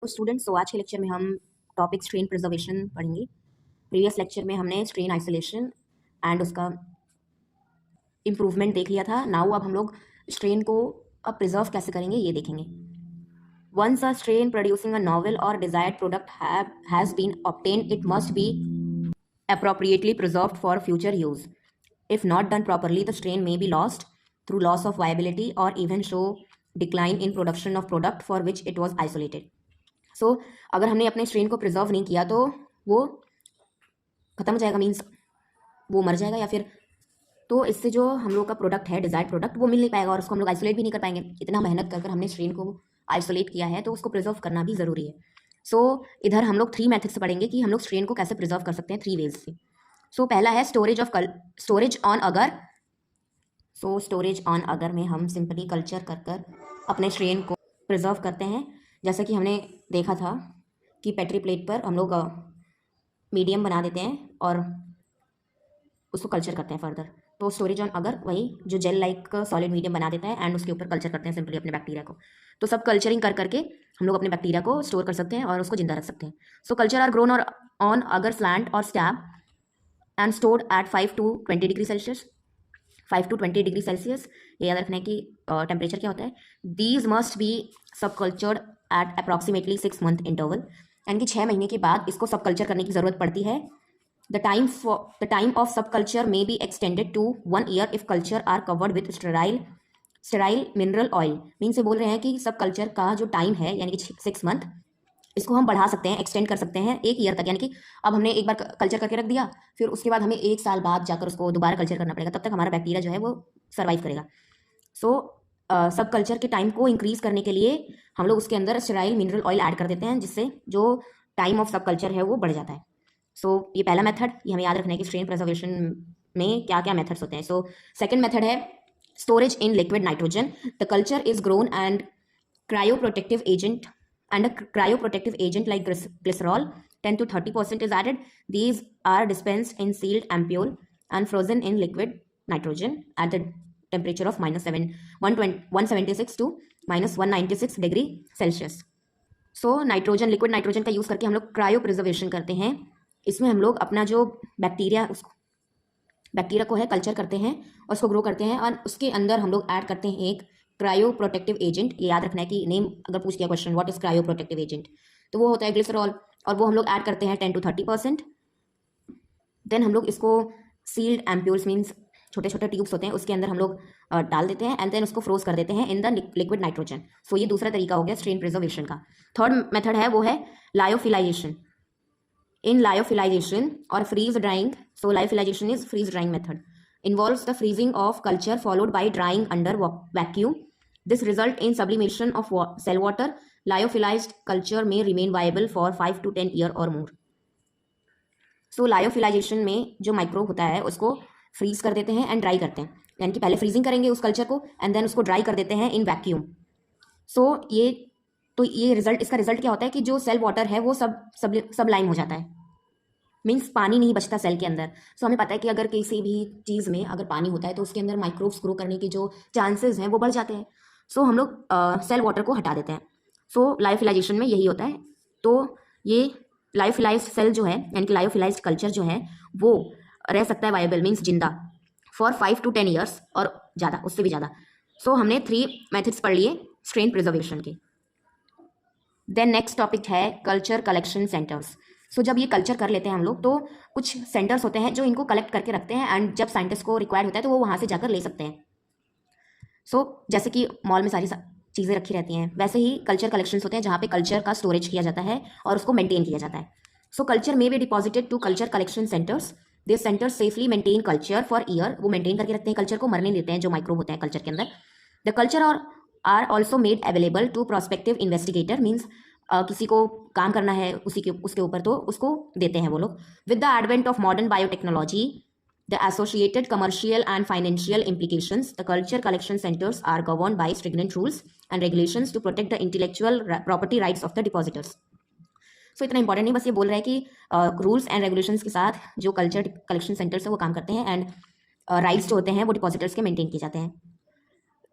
तो स्टूडेंट्स, तो आज के लेक्चर में हम टॉपिक स्ट्रेन प्रिजर्वेशन पढ़ेंगे। प्रीवियस लेक्चर में हमने स्ट्रेन आइसोलेशन एंड उसका इम्प्रूवमेंट देख लिया था। नाउ अब हम लोग स्ट्रेन को अब प्रिजर्व कैसे करेंगे ये देखेंगे। Once a strain producing a novel और desired product has been obtained, it must be appropriately preserved for future use. If not done properly, the strain may be lost through loss of viability or even show decline in production of product for which it was isolated. So, अगर हमने अपने strain को preserve नहीं किया तो वो खत्म हो जाएगा, मीन्स वो मर जाएगा, या फिर तो इससे जो हम लोग का प्रोडक्ट है, डिजायर्ड प्रोडक्ट, वो मिल नहीं पाएगा और उसको हम लोग आइसोलेट भी नहीं कर पाएंगे। इतना मेहनत कर हमने स्ट्रेन को आइसोलेट किया है तो उसको प्रिजर्व करना भी ज़रूरी है। इधर हम लोग 3 मेथड से पढ़ेंगे कि हम लोग स्ट्रेन को कैसे प्रिजर्व कर सकते हैं 3 वेज से। पहला है स्टोरेज ऑन अगर। स्टोरेज ऑन अगर में हम सिंपली कल्चर कर अपने स्ट्रेन को प्रिजर्व करते हैं। जैसा कि हमने देखा था कि पेट्री प्लेट पर हम लोग मीडियम बना देते हैं और उसको कल्चर करते हैं फर्दर। तो स्टोरेज ऑन अगर वही जो जेल लाइक सॉलिड मीडियम बना देता है एंड उसके ऊपर कल्चर करते हैं सिंपली अपने बैक्टीरिया को। तो सब कल्चरिंग करके हम लोग अपने बैक्टीरिया को स्टोर कर सकते हैं और उसको जिंदा रख सकते हैं। कल्चर आर ग्रोन और ऑन अगर स्लैंट और stab and stored at 5 to 20 degree Celsius. 5 to 20 degree Celsius ये याद रखना है कि टेम्परेचर क्या होता है। These must be subcultured at approximately 6 month interval, यानी कि 6 महीने के बाद इसको सब कल्चर करने की ज़रूरत पड़ती है। The time of subculture may be extended to 1 year if culture are covered with sterile mineral oil। Mean से बोल रहे हैं कि सब कल्चर का जो टाइम है यानी कि 6 month, इसको हम बढ़ा सकते हैं, एक्सटेंड कर सकते हैं 1 ईयर तक। यानी कि अब हमने एक बार कल्चर करके रख दिया, फिर उसके बाद हमें 1 साल बाद जाकर उसको दोबारा कल्चर करना पड़ेगा, तब तक हमारा बैक्टीरिया जो है वो सर्वाइव करेगा। सब कल्चर के टाइम को इंक्रीज करने के लिए हम लोग उसके अंदर स्टेराइल मिनरल ऑयल ऐड कर देते हैं, जिससे जो टाइम ऑफ सब कल्चर है वो बढ़ जाता है। ये पहला मेथड, ये हमें याद रखना है कि स्ट्रेन प्रिजर्वेशन में क्या क्या मेथड्स होते हैं। सेकंड मेथड है storage in liquid nitrogen. The culture is grown and cryoprotective agent and a cryoprotective agent like glycerol 10 to 30% is added. These are dispensed in sealed ampule and frozen in liquid nitrogen at the temperature of -176 to -196 degree Celsius. Nitrogen, liquid nitrogen का use करके हम लोग cryo preservation करते हैं। इसमें हम लोग अपना जो बैक्टीरिया को है कल्चर करते हैं और उसको ग्रो करते हैं, और उसके अंदर हम लोग ऐड करते हैं एक क्रायो प्रोटेक्टिव एजेंट। ये याद रखना है कि नेम अगर पूछ दिया question what is cryo protective agent, तो वो होता है ग्लिसरॉल, और वो हम लोग ऐड करते हैं 10 to 30%। देन हम लोग इसको सील्ड एम्प्यूल्स मीन्स छोटे छोटे ट्यूब्स होते हैं उसके अंदर हम लोग डाल देते हैं एंड देन उसको फ्रोज कर देते हैं इन द लिक्विड नाइट्रोजन। ये दूसरा तरीका हो गया स्ट्रेन प्रिजर्वेशन का। थर्ड मेथड है वो है lyophilisation. In lyophilization or freeze drying, lyophilization is freeze drying method, involves the freezing of culture followed by drying under vacuum. This result in sublimation of cell water. Lyophilized culture may remain viable for 5 to 10 year or more. Lyophilization में जो microbe होता है उसको freeze कर देते हैं and dry करते हैं, यानी कि पहले फ्रीजिंग करेंगे उस कल्चर को एंड देन उसको ड्राई कर देते हैं इन वैक्यूम। ये रिजल्ट, इसका रिजल्ट क्या होता है कि जो सेल वाटर है वो सब लाइम हो जाता है, मीन्स पानी नहीं बचता सेल के अंदर। हमें पता है कि अगर किसी भी चीज़ में अगर पानी होता है तो उसके अंदर माइक्रोब्स ग्रो करने के जो चांसेस हैं वो बढ़ जाते हैं। हम लोग सेल वाटर को हटा देते हैं। लायोफिलाइजेशन में यही होता है। ये लायोफिलाइज्ड सेल जो है यानी कि लायोफिलाइज्ड कल्चर जो है वो रह सकता है वायबल मीन्स जिंदा फॉर 5 to 10 years और ज़्यादा, उससे भी ज़्यादा। हमने 3 मेथड्स पढ़ लिए स्ट्रेन प्रिजर्वेशन के। देन नेक्स्ट टॉपिक है कल्चर कलेक्शन सेंटर्स। जब ये कल्चर कर लेते हैं हम लोग तो कुछ सेंटर्स होते हैं जो इनको कलेक्ट करके रखते हैं एंड जब साइंटिस्ट को रिक्वायर्ड होता है तो वो वहाँ से जाकर ले सकते हैं। जैसे कि मॉल में सारी चीज़ें रखी रहती हैं, वैसे ही कल्चर कलेक्शंस होते हैं जहाँ पे कल्चर का स्टोरेज किया जाता है और उसको मेंटेन किया जाता है। कल्चर में be deposited to culture collection centres. This centre safely maintain culture for year. वो मेंटेन करके रखते हैं कल्चर को, मरने देते हैं जो माइक्रोब होते हैं कल्चर के अंदर। The culture are also made available to prospective investigator, means किसी को काम करना है उसके ऊपर तो उसको देते हैं वो लोग। With the advent of modern biotechnology, the associated commercial and financial implications, the culture collection centres are govern by stringent rules and regulations to protect the intellectual property rights of the depositors. इतना important नहीं, बस ये बोल रहा है कि rules and regulations के साथ जो कल्चर कलेक्शन सेंटर्स है वो काम करते हैं एंड राइट्स जो होते हैं वो डिपॉजिटर्स के मेंटेन किए जाते हैं।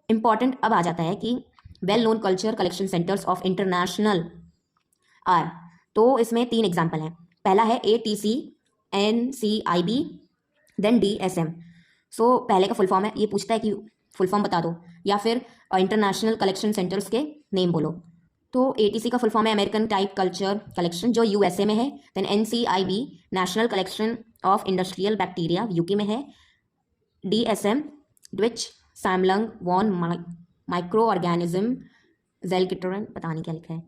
इंपॉर्टेंट अब आ जाता है कि well known culture collection centres of international are. तो इसमें 3 एग्जाम्पल हैं। पहला है ATC, NCIB, then DSM। So पहले का फुल फॉर्म है, ये पूछता है कि फुल फॉर्म बता दो या फिर इंटरनेशनल कलेक्शन सेंटर्स के नेम बोलो। तो ATC का फुल फॉर्म है अमेरिकन टाइप कल्चर कलेक्शन, जो USA में है। Then NCIB national collection of industrial bacteria, UK में है। DSM विच सैमलंग वॉन माइक्रो ऑर्गेनिज्म जेलकिटरन, पता नहीं क्या लिखा है,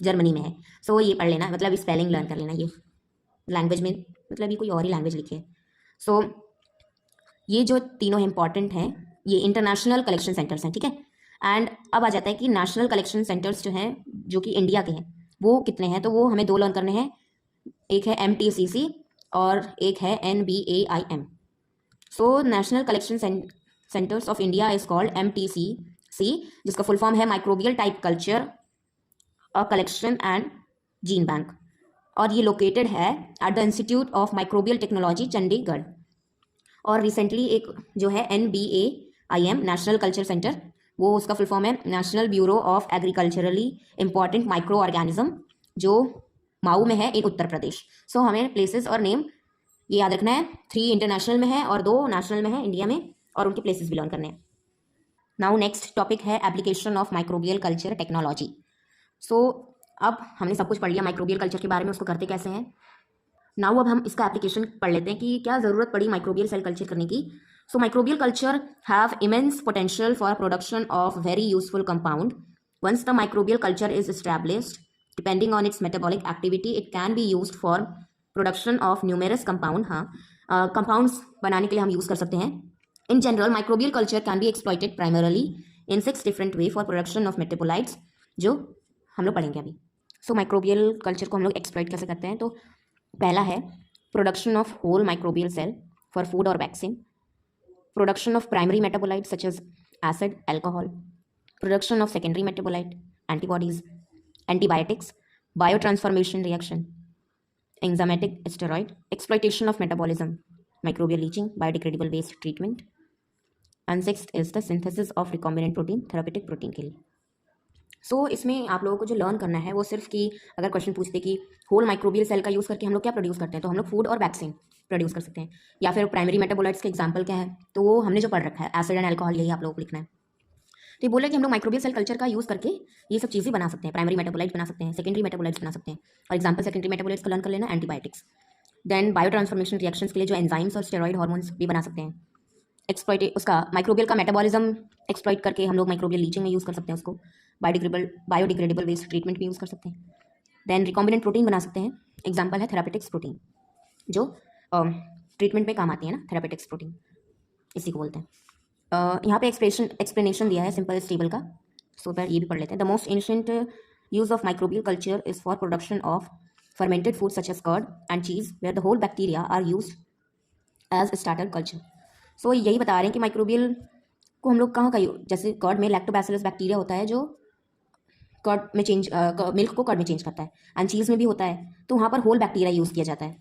जर्मनी में है। सो ये पढ़ लेना, मतलब स्पेलिंग लर्न कर लेना। ये लैंग्वेज में मतलब ये कोई और ही लैंग्वेज लिखी है। सो ये जो तीनों इंपॉर्टेंट हैं, ये इंटरनेशनल कलेक्शन सेंटर्स हैं, ठीक है। एंड अब आ जाता है कि नेशनल कलेक्शन सेंटर्स जो हैं, जो कि इंडिया के हैं, वो कितने हैं। तो वो हमें 2 लर्न करने हैं। एक है MTCC और एक है NBAIM। So national collection centres of India is called MTCC, जिसका फुल फॉर्म है microbial type culture collection and gene bank, और ये लोकेटेड है at the institute of microbial technology Chandigarh. और रिसेंटली एक जो है NBAIM नेशनल कल्चर सेंटर, वो उसका फुल फॉर्म है national bureau of agriculturally important micro organism, जो माऊ में है इन उत्तर प्रदेश। सो हमें प्लेसेस और नेम ये याद रखना है। 3 इंटरनेशनल में है और 2 नेशनल में है इंडिया में, और उनके प्लेसेस भी लर्न करने हैं। नाउ नेक्स्ट टॉपिक है application of microbial culture technology. So अब हमने सब कुछ पढ़ लिया माइक्रोबियल कल्चर के बारे में, उसको करते कैसे हैं। नाउ अब हम इसका एप्लीकेशन पढ़ लेते हैं कि क्या ज़रूरत पड़ी माइक्रोबियल सेल कल्चर करने की। So microbial culture have immense potential for production of very useful compound. Once the microbial culture is established, depending on its metabolic activity, it can be used for production of numerous compound. हाँ, compounds बनाने के लिए हम use कर सकते हैं। In general microbial culture can be exploited primarily in 6 different way for production of metabolites, जो हम लोग पढ़ेंगे अभी। सो माइक्रोबियल कल्चर को हम लोग एक्सप्लॉइट कैसे करते हैं। तो पहला है production of whole microbial cell for food और vaccine, production of primary metabolite such as acid, alcohol, production of secondary metabolite, antibodies, antibiotics, bio transformation reaction, enzymatic steroid, exploitation of metabolism, microbial leaching, biodegradable waste treatment, and sixth is the synthesis of recombinant protein therapeutic protein के लिए। सो इसमें आप लोगों को जो learn करना है वो सिर्फ कि अगर क्वेश्चन पूछते कि होल माइक्रोबियल सेल का यूज़ करके हम लोग क्या प्रोड्यूस करते हैं, तो हम लोग फूड और वैक्सीन प्रोड्यूस कर सकते हैं। या फिर प्राइमरी मेटाबोलाइट्स के एग्जांपल क्या है, तो वो हमने जो पढ़ रखा है एसिड एंड अल्कोहल, यही आप लोगों को लिखना है। तो ये बोले कि हम लोग माइक्रोबियल सेल कल्चर का यूज़ करके ये सब चीज़ें बना सकते हैं। प्राइमरी मेटाबोलाइट्स बना सकते हैं, सेकेंडरी मेटाबोलाइट्स बना सकते हैं। और एग्जाम्पल सेकेंडरी मेटाबोलाइट्स का लर्न कर लेना, antibiotics. Then biotransformation reactions के लिए जो एंजाइम्स और स्टेरॉइड हार्मोन्स भी बना सकते हैं। एक्सप्लॉइट उसका माइक्रोबियल का मेटाबॉलिज्म एक्सप्लॉइट करके हम लोग माइक्रोबियल लीचिंग में यूज़ कर सकते हैं उसको। बायोडिग्रेडेबल वेस्ट ट्रीटमेंट भी यूज़ कर सकते हैं। देन रिकॉम्बिनेंट प्रोटीन बना सकते हैं, एग्जाम्पल है थेरापेटिक्स प्रोटीन, जो ट्रीटमेंट में काम आती है ना, थेरापेटिक्स प्रोटीन इसी को बोलते हैं। यहाँ पे एक्सप्लेनेशन दिया है सिंपल स्टेबल का, सो पर ये भी पढ़ लेते हैं। The most ancient use of microbial culture is for production of fermented food such as curd and cheese where the whole bacteria are used as starter culture। सो यही बता रहे हैं कि माइक्रोबियल को हम लोग कहाँ का जैसे कर्ड में लैक्टोबैसिलस बैक्टीरिया होता है जो कर्ड में चेंज मिल्क को कर्ड में चेंज करता है, एंड चीज़ में भी होता है, तो वहाँ पर होल बैक्टीरिया यूज़ किया जाता है।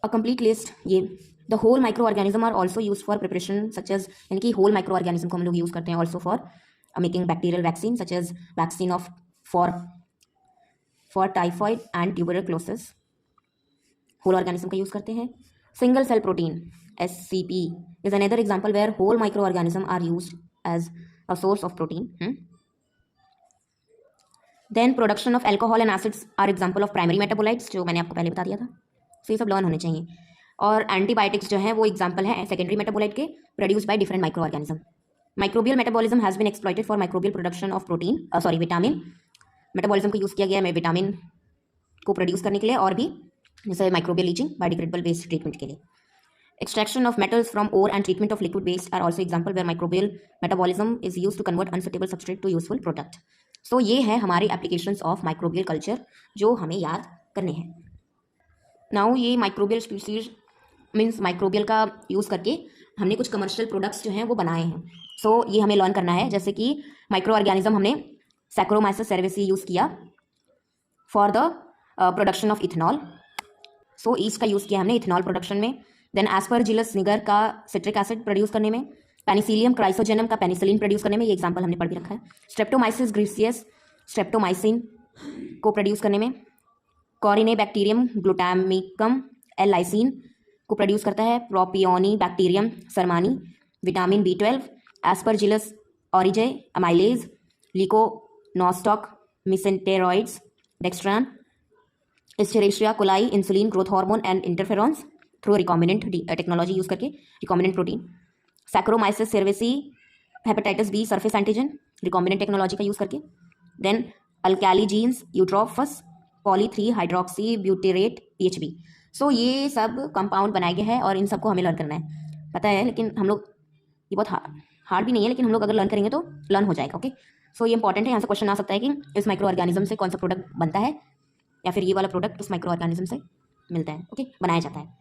अ कंप्लीट लिस्ट, ये the whole microorganism are also use for preparation such as, यानी कि होल माइक्रो ऑर्गेनिज्म को हम लोग यूज़ करते हैं also for making bacterial vaccine such as vaccine of for typhoid and tuberculosis, whole organism का use करते हैं। Single cell protein SCP is another example where whole microorganisms are used as a source of protein. Then production of alcohol and acids are example of primary metabolites, जो मैंने आपको पहले बता दिया था। तो ये सब लर्न होने चाहिए। और एंटीबायोटिक्स जो है वो एग्जाम्पल है सेकेंडरी मेटाबोलाइट के, produce by different microorganism. Microbial metabolism has been exploited for microbial production of protein vitamin. Metabolism को यूज़ किया गया है विटामिन को प्रोड्यूस करने के लिए, और भी जैसे microbial leaching, biodegradable waste treatment के लिए। Extraction of metals from ore and treatment of liquid waste are also example where microbial metabolism is used to convert unsuitable substrate to useful product. So ये है हमारे applications of microbial culture जो हमें याद करने हैं। Now ये microbial species means microbial का यूज़ करके हमने कुछ कमर्शियल प्रोडक्ट्स जो हैं वो बनाए हैं। सो ये हमें लर्न करना है, जैसे कि माइक्रो ऑर्गेनिज्म हमने सैक्रोमाइसिस सेरेसी यूज़ किया for the production of ethanol. So yeast का यूज़ किया हमने इथेनॉल प्रोडक्शन में। देन एस्परजिलस निगर का सिट्रिक एसिड प्रोड्यूस करने में, पेनिसिलियम क्राइसोजेनम का पेनिसिलिन प्रोड्यूस करने में, ये एग्जांपल हमने पढ़ भी रखा है। स्ट्रेप्टोमाइसिस ग्रीसियस स्ट्रेप्टोमाइसिन को प्रोड्यूस करने में, कॉरिनेबैक्टीरियम ग्लूटामिकम एल लाइसिन को प्रोड्यूस करता है, Propionibacterium shermanii, vitamin B12, Aspergillus ऑरिजे amylase, Leuconostoc mesenteroides, dextran, Escherichia coli, insulin growth hormone and interferons through recombinant technology use करके, recombinant protein, Saccharomyces cerevisiae, hepatitis B surface antigen recombinant technology का use करके, then Alcaligenes eutrophus poly 3 hydroxy butyrate PHB। So ये सब compound बनाए गए हैं और इन सबको हमें लर्न करना है, पता है, लेकिन हम लोग ये बहुत हार्ड भी नहीं है, लेकिन हम लोग अगर लर्न करेंगे तो लर्न हो जाएगा। ओके, सो ये इंपॉर्टेंट है। यहाँ से क्वेश्चन आ सकता है कि इस माइक्रो ऑर्गेनिज्म से कौन सा प्रोडक्ट बनता है, या फिर ये वाला प्रोडक्ट उस माइक्रो ऑर्गेनिज्म से मिलता है, ओके, बनाया जाता है।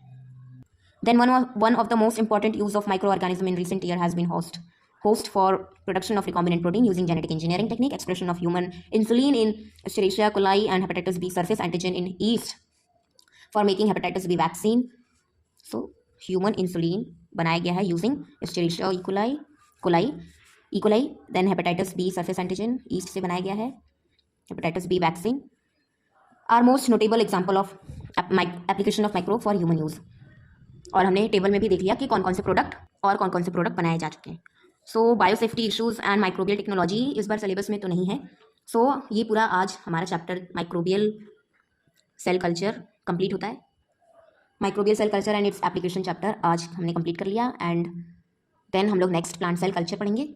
Then one of the most important use of microorganism in recent year has been host for production of recombinant protein using genetic engineering technique, expression of human insulin in Escherichia coli and hepatitis B surface antigen in yeast for making hepatitis B vaccine. So human insulin बनाया गया है using Escherichia coli, then hepatitis B surface antigen yeast से बनाया गया है hepatitis B vaccine, are most notable example of application of microbe for human use। और हमने table में भी देख लिया कि कौन कौन से प्रोडक्ट और कौन कौन से प्रोडक्ट बनाए जा चुके हैं। So biosafety issues and microbial technology इस बार सिलेबस में तो नहीं है। सो ये पूरा आज हमारा chapter microbial cell culture complete होता है। Microbial cell culture and its application chapter आज हमने कंप्लीट कर लिया, एंड देन हम लोग नेक्स्ट प्लांट सेल कल्चर पढ़ेंगे।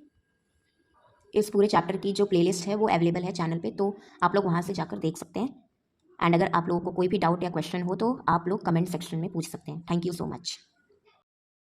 इस पूरे चैप्टर की जो प्लेलिस्ट है वो अवेलेबल है चैनल पे, तो आप लोग वहाँ से जाकर देख सकते हैं। एंड अगर आप लोगों को कोई भी डाउट या क्वेश्चन हो तो आप लोग कमेंट सेक्शन में पूछ सकते हैं। Thank you so much.